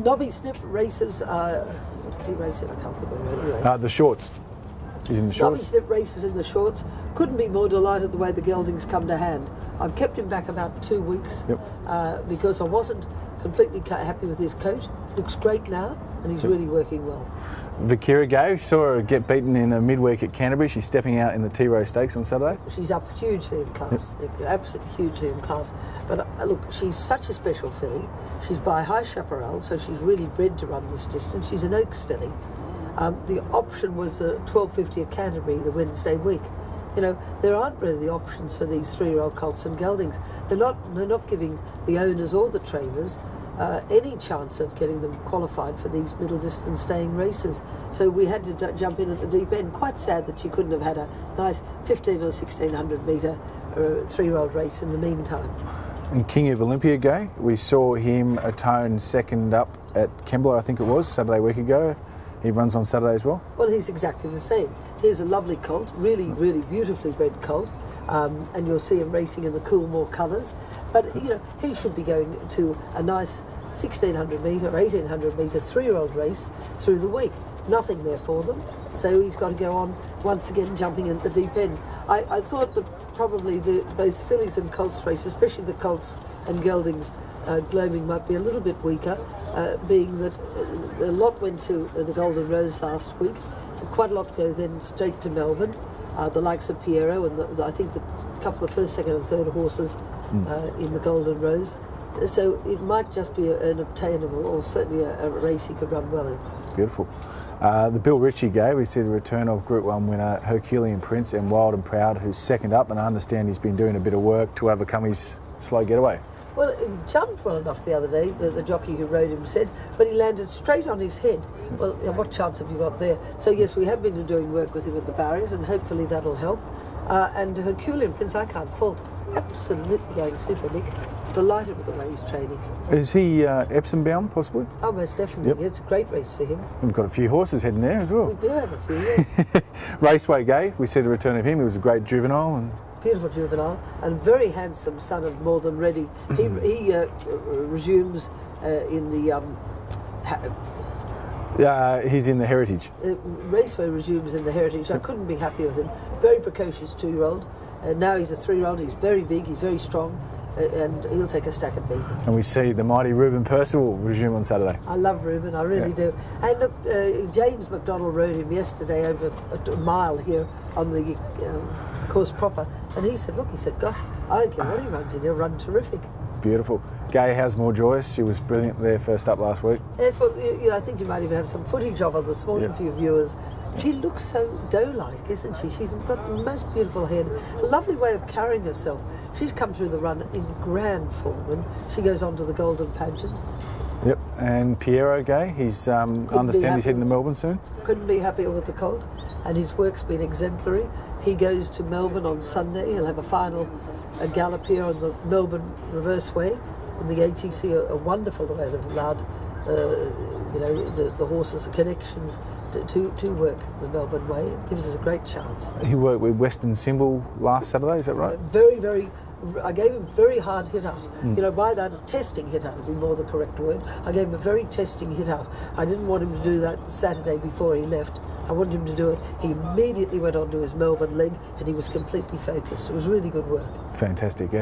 Nobby Snip races, what did he race in? I can't think of it anyway. The shorts. He's in the shorts. Nobby Snip races in the shorts. Couldn't be more delighted the way the geldings come to hand. I've kept him back about 2 weeks because I wasn't completely happy with his coat. Looks great now, and he's really working well. Vakira Gai, saw her get beaten in a midweek at Canterbury. She's stepping out in the T-Row Stakes on Saturday. She's up hugely in class, absolutely hugely in class. But look, she's such a special filly. She's by High Chaparral, so she's really bred to run this distance. She's an Oaks filly. The option was the 12.50 at Canterbury the Wednesday week. You know, there aren't really options for these 3-year-old colts and geldings. They're not giving the owners or the trainers any chance of getting them qualified for these middle distance staying races. So we had to jump in at the deep end. Quite sad that she couldn't have had a nice 15 or 1600 metre 3-year-old race in the meantime. And King of Olympia Gai, we saw him atone second up at Kembla, I think it was, Saturday week ago. He runs on Saturday as well? Well, he's exactly the same. Here's a lovely colt, really, really beautifully bred colt, and you'll see him racing in the Coolmore colours. But, you know, he should be going to a nice 1600 metre, 1800 metre 3-year-old race through the week. Nothing there for them, so he's got to go on once again jumping in at the deep end. I thought that probably both fillies and colts race, especially the colts and geldings, gloaming might be a little bit weaker, being that a lot went to the Golden Rose last week. Quite a lot go then straight to Melbourne. The likes of Piero and I think the couple of first, second and third horses in the Golden Rose. So it might just be an obtainable or certainly a race he could run well in. Beautiful. The Bill Ritchie Gai, we see the return of Group 1 winner Herculean Prince and Wild and Proud, who's second up, and I understand he's been doing a bit of work to overcome his slow getaway. Well, he jumped well enough the other day, the jockey who rode him said, but he landed straight on his head. Well, what chance have you got there? So yes, we have been doing work with him at the barriers, and hopefully that'll help. And Herculean Prince, I can't fault. Absolutely going super, Nick. Delighted with the way he's training. Is he Epsom bound, possibly? Oh, most definitely. Yep. It's a great race for him. We've got a few horses heading there as well. We do have a few, yes. Raceway Gai, we see the return of him. He was a great juvenile. And beautiful juvenile and very handsome son of More Than Ready. He resumes in the... he's in the Heritage. Raceway resumes in the Heritage. I couldn't be happier with him. Very precocious 2-year-old. Now he's a 3-year-old. He's very big. He's very strong. And he'll take a stack of beef. And we see the mighty Reuben Percival resume on Saturday. I love Reuben, I really do. And look, James McDonald rode him yesterday over a mile here on the course proper, and he said, gosh, I don't care what he runs in, he'll run terrific. Beautiful. Gai Hasmore Joyce, she was brilliant there first up last week. Yes, well, I think you might even have some footage of her this morning for your viewers. She looks so doe-like, isn't she? She's got the most beautiful head, a lovely way of carrying herself. She's come through the run in grand form, and she goes on to the Golden Pageant. Yep, and Piero Gai, he's understand he's heading to Melbourne soon. Couldn't be happier with the colt, and his work's been exemplary. He goes to Melbourne on Sunday. He'll have a final gallop here on the Melbourne Reverse Way, and the ATC are wonderful the way they've allowed the horses, the connections to work the Melbourne way. It gives us a great chance. He worked with Western Symbol last Saturday, is that right? I gave him very hard hit out. You know, by that, a testing hit out would be more the correct word. I gave him a very testing hit out. I didn't want him to do that Saturday before he left. I wanted him to do it. He immediately went on to his Melbourne leg, and he was completely focused. It was really good work. Fantastic, yeah.